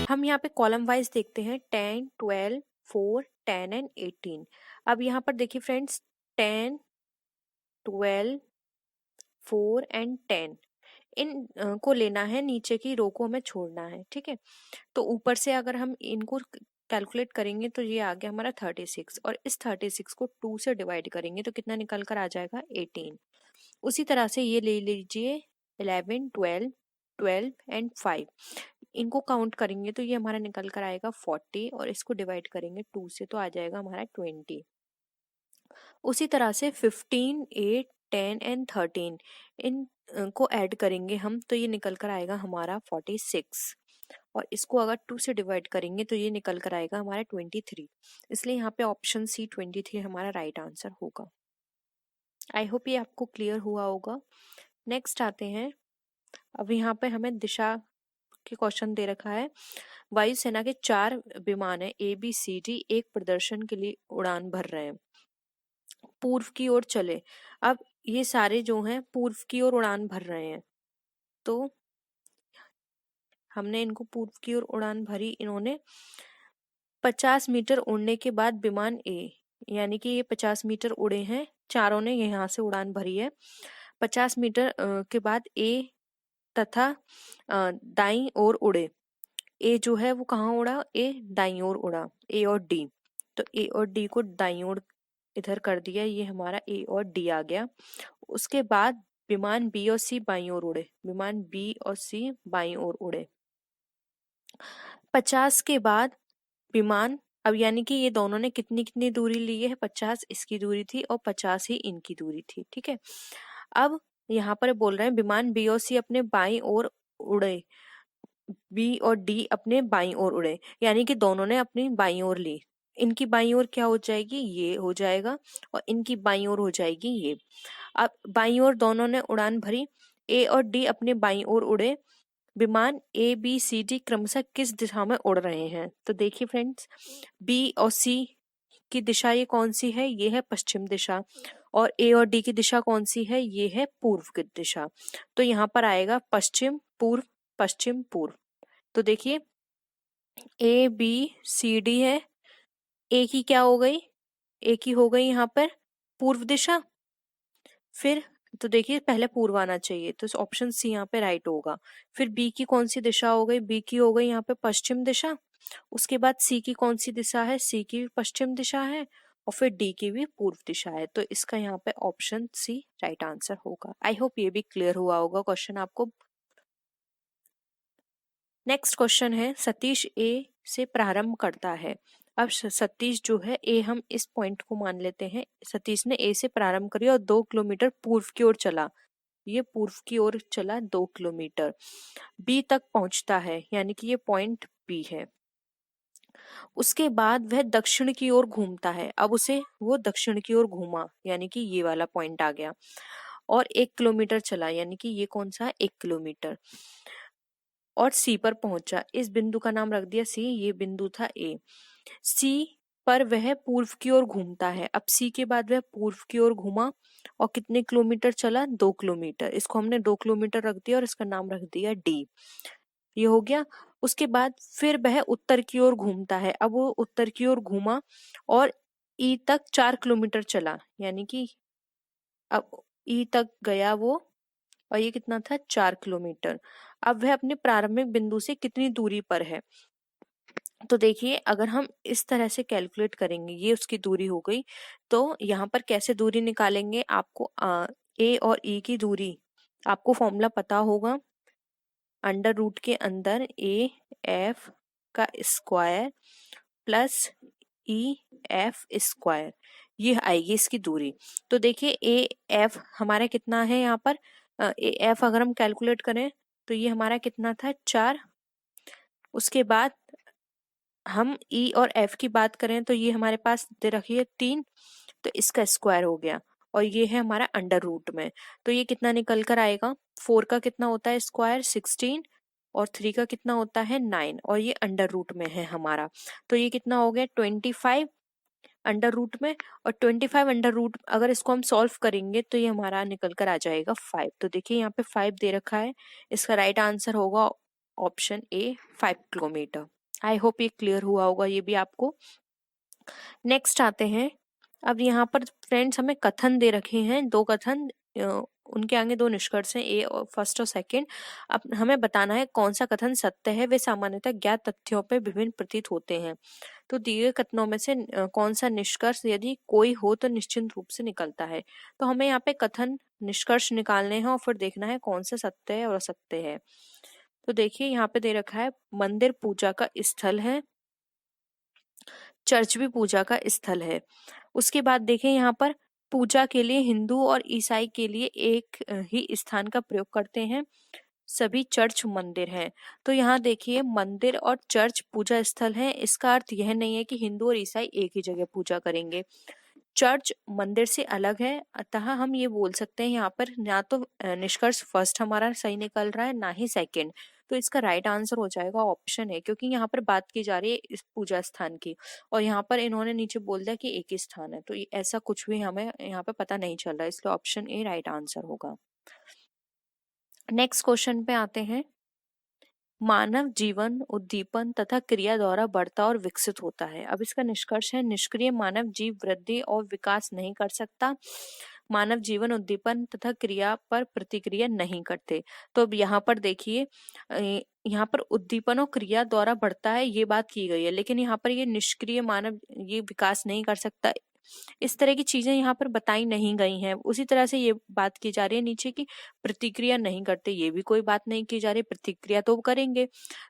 हम यहाँ पे कॉलम वाइज देखते हैं 10, 12, 4, 10 एंड 18। अब यहाँ पर देखिए फ्रेंड्स 10, 12, 4 एंड 10 इन को लेना है, नीचे की रो को हमें छोड़ना है। ठीक है, तो ऊपर से अगर हम इनको कैलकुलेट करेंगे तो ये आ गया हमारा 36, और इस 36 को 2 से डिवाइड करेंगे तो कितना निकल कर आ जाएगा 18। उसी तरह से ये ले लीजिए 11, 12, 12 एंड 5, इनको काउंट करेंगे तो ये हमारा निकल कर आएगा 40, और इसको डिवाइड करेंगे 2 से तो आ जाएगा हमारा 20। उसी तरह से 15, 8, 10 एंड 13 इन को ऐड करेंगे हम तो ये निकल कर आएगा हमारा 46, और इसको अगर 2 से डिवाइड करेंगे तो ये निकल कर आएगा हमारा 23। इसलिए यहाँ पे ऑप्शन सी 23 हमारा राइट आंसर होगा। आई होप ये आपको क्लियर हुआ होगा। नेक्स्ट आते हैं, अब यहाँ पे हमें दिशा के क्वेश्चन दे रखा है। वायुसेना के 4 विमान है ABCD एक प्रदर्शन के लिए उड़ान भर रहे हैं, पूर्व की ओर चले। अब ये सारे जो हैं पूर्व की ओर उड़ान भर रहे हैं, तो हमने इनको पूर्व की ओर उड़ान भरी। इन्होंने 50 मीटर उड़ने के बाद विमान ए, यानी कि ये 50 मीटर उड़े हैं, चारों ने यहाँ से उड़ान भरी है। 50 मीटर के बाद ए तथा दाईं ओर उड़े। ए जो है वो कहाँ उड़ा, ए दाईं ओर उड़ा, ए और डी। तो ए और डी को दाईं ओर इधर कर दिया, ये हमारा ए और डी आ गया। उसके बाद विमान बी और सी बाईं ओर उड़े, विमान बी और सी बाईं ओर उड़े। 50 के बाद विमान, अब यानी कि ये दोनों ने कितनी कितनी दूरी ली है, 50 इसकी दूरी थी और 50 ही इनकी दूरी थी। ठीक है, अब यहाँ पर बोल रहे हैं विमान बी और सी अपने बाईं ओर उड़े, बी और डी अपने बाईं ओर उड़े, यानी कि दोनों ने अपनी बाईं ओर ली। इनकी बाईं ओर क्या हो जाएगी, ये हो जाएगा, और इनकी बाईं ओर हो जाएगी ये। अब बाईं ओर दोनों ने उड़ान भरी, ए और डी अपने बाईं ओर उड़े। विमान ABCD क्रमशः किस दिशा में उड़ रहे हैं? तो देखिए फ्रेंड्स, बी और सी की दिशा ये कौन सी है, ये है पश्चिम दिशा, और ए और डी की दिशा कौन सी है, ये है पूर्व की दिशा। तो यहाँ पर आएगा पश्चिम पूर्व, पश्चिम पूर्व। तो देखिए ABCD है, ए की क्या हो गई, ए की हो गई यहाँ पर पूर्व दिशा। फिर तो देखिए पहले पूर्व आना चाहिए, तो ऑप्शन सी यहाँ पे राइट होगा। फिर बी की कौन सी दिशा हो गई, बी की हो गई यहाँ पे पश्चिम दिशा। उसके बाद सी की कौन सी दिशा है, सी की भी पश्चिम दिशा है, और फिर डी की भी पूर्व दिशा है। तो इसका यहाँ पे ऑप्शन सी राइट आंसर होगा। आई होप ये भी क्लियर हुआ होगा क्वेश्चन आपको। नेक्स्ट क्वेश्चन है, सतीश ए से प्रारंभ करता है। अब सतीश जो है, ए हम इस पॉइंट को मान लेते हैं, सतीश ने ए से प्रारंभ करी और 2 किलोमीटर पूर्व की ओर चला। ये पूर्व की ओर चला 2 किलोमीटर, बी तक पहुंचता है, यानी कि ये पॉइंट बी है। उसके बाद वह दक्षिण की ओर घूमता है। अब उसे वो दक्षिण की ओर घूमा, यानी कि ये वाला पॉइंट आ गया, और 1 किलोमीटर चला, यानी कि ये कौन सा 1 किलोमीटर, और सी पर पहुंचा। इस बिंदु का नाम रख दिया सी, ये बिंदु था ए। सी पर वह पूर्व की ओर घूमता है। अब सी के बाद वह पूर्व की ओर घूमा और कितने किलोमीटर चला, 2 किलोमीटर। इसको हमने 2 किलोमीटर रख दिया और इसका नाम रख दिया डी, ये हो गया। उसके बाद फिर वह उत्तर की ओर घूमता है। अब वो उत्तर की ओर घूमा और ई तक 4 किलोमीटर चला, यानी कि अब ई तक गया वो, और ये कितना था 4 किलोमीटर। अब वह अपने प्रारंभिक बिंदु से कितनी दूरी पर है? तो देखिए अगर हम इस तरह से कैलकुलेट करेंगे, ये उसकी दूरी हो गई, तो यहाँ पर कैसे दूरी निकालेंगे, आपको ए और ई की दूरी आपको फॉर्मूला पता होगा, अंडर रूट के अंदर ए एफ का square plus E F square, ये आएगी इसकी दूरी। तो देखिए ए एफ हमारा कितना है यहाँ पर, ए एफ अगर हम कैलकुलेट करें तो ये हमारा कितना था 4। उसके बाद हम ई और एफ की बात करें तो ये हमारे पास दे रखी है 3, तो इसका स्क्वायर हो गया, और ये है हमारा अंडर रूट में। तो ये कितना निकल कर आएगा, 4 का कितना होता है स्क्वायर 16, और 3 का कितना होता है 9, और ये अंडर रूट में है हमारा। तो ये कितना हो गया 25 अंडर रूट में, और 25 अंडर रूट अगर इसको हम सॉल्व करेंगे तो ये हमारा निकल कर आ जाएगा 5। तो देखिए यहाँ पे 5 दे रखा है, इसका राइट आंसर होगा option A 5 kilometre. I hope ये क्लियर हुआ होगा ये भी आपको। नेक्स्ट आते हैं, अब यहाँ पर फ्रेंड्स हमें कथन दे रखे हैं, दो कथन, उनके आगे दो निष्कर्ष हैं, ए और फर्स्ट और सेकंड। अब हमें बताना है कौन सा कथन सत्य है, वे सामान्यतः ज्ञात तथ्यों पर विभिन्न प्रतीत होते हैं। तो दिए गए कथनों में से कौन सा निष्कर्ष यदि कोई हो तो निश्चित रूप से निकलता है। तो हमें यहाँ पे कथन निष्कर्ष निकालने हैं और फिर देखना है कौन सा सत्य है और असत्य है। तो देखिए यहाँ पे दे रखा है, मंदिर पूजा का स्थल है, चर्च भी पूजा का स्थल है। उसके बाद देखें यहाँ पर, पूजा के लिए हिंदू और ईसाई के लिए एक ही स्थान का प्रयोग करते हैं, सभी चर्च मंदिर हैं। तो यहाँ देखिए मंदिर और चर्च पूजा स्थल है, इसका अर्थ यह नहीं है कि हिंदू और ईसाई एक ही जगह पूजा करेंगे। चर्च मंदिर से अलग है, अतः हम ये बोल सकते हैं यहाँ पर ना तो निष्कर्ष फर्स्ट हमारा सही निकल रहा है ना ही सेकंड। तो इसका राइट आंसर हो जाएगा ऑप्शन है, क्योंकि यहाँ पर बात की जा रही है इस पूजा स्थान की, और यहाँ पर इन्होंने नीचे बोल दिया कि एक ही स्थान है, तो ऐसा कुछ भी हमें यहाँ पे पता नहीं चल रहा है, इसलिए ऑप्शन ए राइट आंसर होगा। नेक्स्ट क्वेश्चन पे आते हैं, मानव जीवन उद्दीपन तथा क्रिया द्वारा बढ़ता और विकसित होता है। अब इसका निष्कर्ष है, निष्क्रिय मानव जीव वृद्धि और विकास नहीं कर सकता, मानव जीवन उद्दीपन तथा क्रिया पर प्रतिक्रिया नहीं करते। तो अब यहाँ पर देखिए, यहाँ पर उद्दीपन और क्रिया द्वारा बढ़ता है ये बात की गई है, लेकिन यहाँ पर ये निष्क्रिय मानव ये विकास नहीं कर सकता, इस तरह की चीजें यहाँ पर बताई नहीं गई हैं। उसी तरह से ये बात की जा रही है नीचे की प्रतिक्रिया नहीं करते, ये भी कोई बात नहीं की जा रही, प्रतिक्रिया तो करेंगे।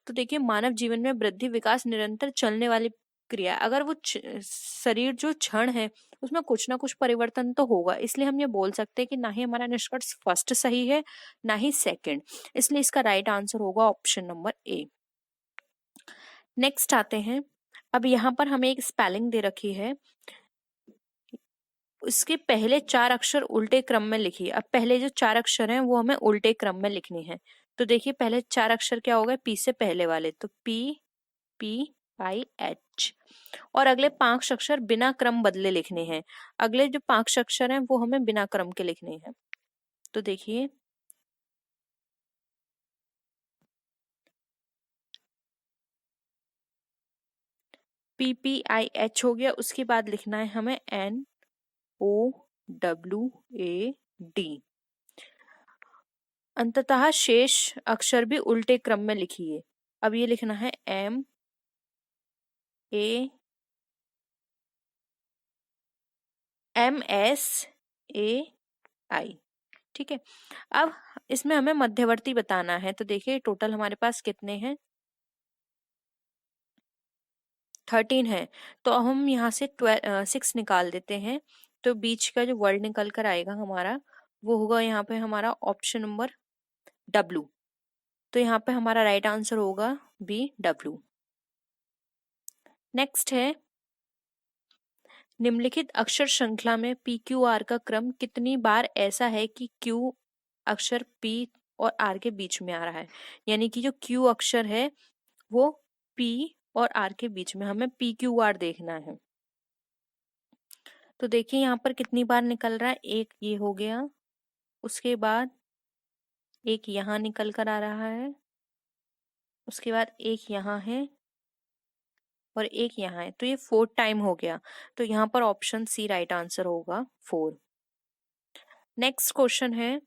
तो देखिए मानव जीवन में वृद्धि विकास निरंतर चलने वाली क्रिया, अगर वो शरीर जो क्षण है उसमें कुछ ना कुछ परिवर्तन तो होगा, इसलिए हम ये बोल सकते हैं कि ना ही हमारा निष्कर्ष फर्स्ट सही है ना ही सेकंड, इसलिए इसका राइट आंसर होगा ऑप्शन नंबर ए। नेक्स्ट आते हैं, अब यहाँ पर हमें एक स्पेलिंग दे रखी है, उसके पहले चार अक्षर उल्टे क्रम में लिखिए। अब पहले जो चार अक्षर हैं वो हमें उल्टे क्रम में लिखने हैं। तो देखिए पहले चार अक्षर क्या हो गए, पी से पहले वाले, तो पी पी आई एच, और अगले पांच अक्षर बिना क्रम बदले लिखने हैं। अगले जो पांच अक्षर हैं वो हमें बिना क्रम के लिखने हैं। तो देखिए पी पी आई एच हो गया, उसके बाद लिखना है हमें N O W A D. अंततः शेष अक्षर भी उल्टे क्रम में लिखिए। अब ये लिखना है M A M S A I, ठीक है। अब इसमें हमें मध्यवर्ती बताना है, तो देखिए टोटल हमारे पास कितने हैं, 13 है। तो हम यहाँ से 6 निकाल देते हैं, तो बीच का जो वर्ड निकल कर आएगा हमारा वो होगा यहाँ पे हमारा ऑप्शन नंबर डब्लू। तो यहाँ पे हमारा राइट आंसर होगा बी डब्लू। नेक्स्ट है, निम्नलिखित अक्षर श्रृंखला में पी क्यू आर का क्रम कितनी बार ऐसा है कि क्यू अक्षर पी और आर के बीच में आ रहा है, यानी कि जो क्यू अक्षर है वो पी और आर के बीच में, हमें पी क्यू आर देखना है। तो देखिए यहाँ पर कितनी बार निकल रहा है, एक ये हो गया, उसके बाद एक यहाँ निकल कर आ रहा है, उसके बाद एक यहाँ है और एक यहाँ है, तो ये 4 टाइम हो गया। तो यहाँ पर ऑप्शन सी राइट आंसर होगा 4। नेक्स्ट क्वेश्चन है,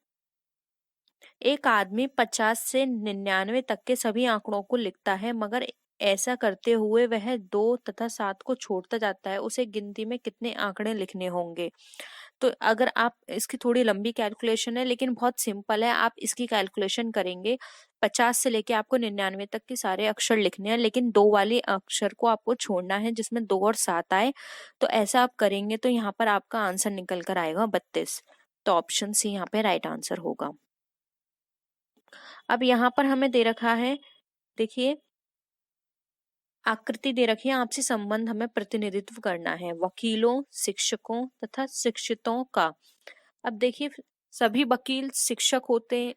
एक आदमी 50 से 99 तक के सभी आंकड़ों को लिखता है, मगर ऐसा करते हुए वह 2 तथा 7 को छोड़ता जाता है, उसे गिनती में कितने आंकड़े लिखने होंगे। तो अगर आप, इसकी थोड़ी लंबी कैलकुलेशन है लेकिन बहुत सिंपल है, आप इसकी कैलकुलेशन करेंगे 50 से लेके आपको 99 तक के सारे अक्षर लिखने हैं, लेकिन 2 वाले अक्षर को आपको छोड़ना है जिसमें 2 और 7 आए। तो ऐसा आप करेंगे तो यहाँ पर आपका आंसर निकल कर आएगा 32। तो ऑप्शन सी यहाँ पे राइट आंसर होगा। अब यहाँ पर हमें दे रखा है, देखिए आकृति दे रखी है, आपसी संबंध हमें प्रतिनिधित्व करना है वकीलों, शिक्षकों तथा शिक्षितों का। अब देखिए सभी वकील शिक्षक होते,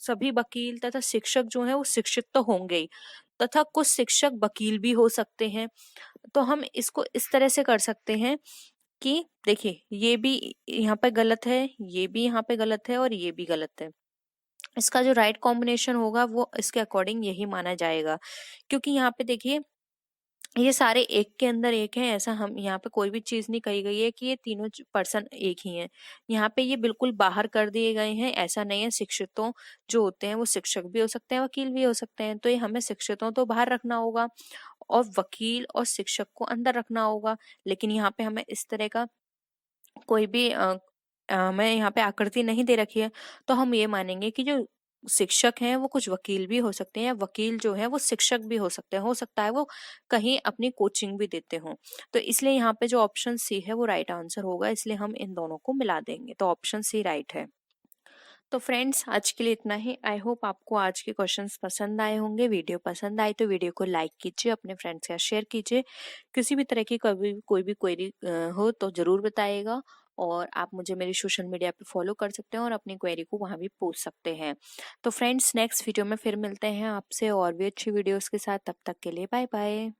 सभी वकील तथा शिक्षक जो है वो शिक्षित तो होंगे ही, तथा कुछ शिक्षक वकील भी हो सकते हैं। तो हम इसको इस तरह से कर सकते हैं कि देखिए ये भी यहाँ पे गलत है, ये भी यहाँ पे गलत है और ये भी गलत है। इसका जो राइट कॉम्बिनेशन होगा वो इसके अकॉर्डिंग यही माना जाएगा, क्योंकि यहाँ पे देखिए ये सारे एक के अंदर एक हैं, ऐसा हम यहाँ पे कोई भी चीज नहीं कही गई है कि ये तीनों पर्सन एक ही हैं। यहाँ पे ये बिल्कुल बाहर कर दिए गए हैं, ऐसा नहीं है। शिक्षितों जो होते हैं वो शिक्षक भी हो सकते हैं, वकील भी हो सकते हैं, तो ये हमें शिक्षितों तो बाहर रखना होगा और वकील और शिक्षक को अंदर रखना होगा। लेकिन यहाँ पे हमें इस तरह का कोई भी हमें यहाँ पे आकृति नहीं दे रखी है, तो हम ये मानेंगे कि जो शिक्षक हैं वो कुछ वकील भी हो सकते हैं, या वकील जो है वो शिक्षक भी हो सकते हैं, हो सकता है वो कहीं अपनी कोचिंग भी देते हों। तो इसलिए यहाँ पे जो ऑप्शन सी है वो राइट आंसर होगा, इसलिए हम इन दोनों को मिला देंगे, तो ऑप्शन सी राइट है। तो फ्रेंड्स आज के लिए इतना ही। आई होप आपको आज के क्वेश्चंस पसंद आए होंगे। वीडियो पसंद आई तो वीडियो को लाइक कीजिए, अपने फ्रेंड्स के साथ शेयर कीजिए। किसी भी तरह की कोई भी क्वेरी हो तो ज़रूर बताइएगा, और आप मुझे मेरी सोशल मीडिया पे फॉलो कर सकते हैं और अपनी क्वेरी को वहाँ भी पूछ सकते हैं। तो फ्रेंड्स नेक्स्ट वीडियो में फिर मिलते हैं आपसे और भी अच्छी वीडियोस के साथ। तब तक के लिए बाय बाय।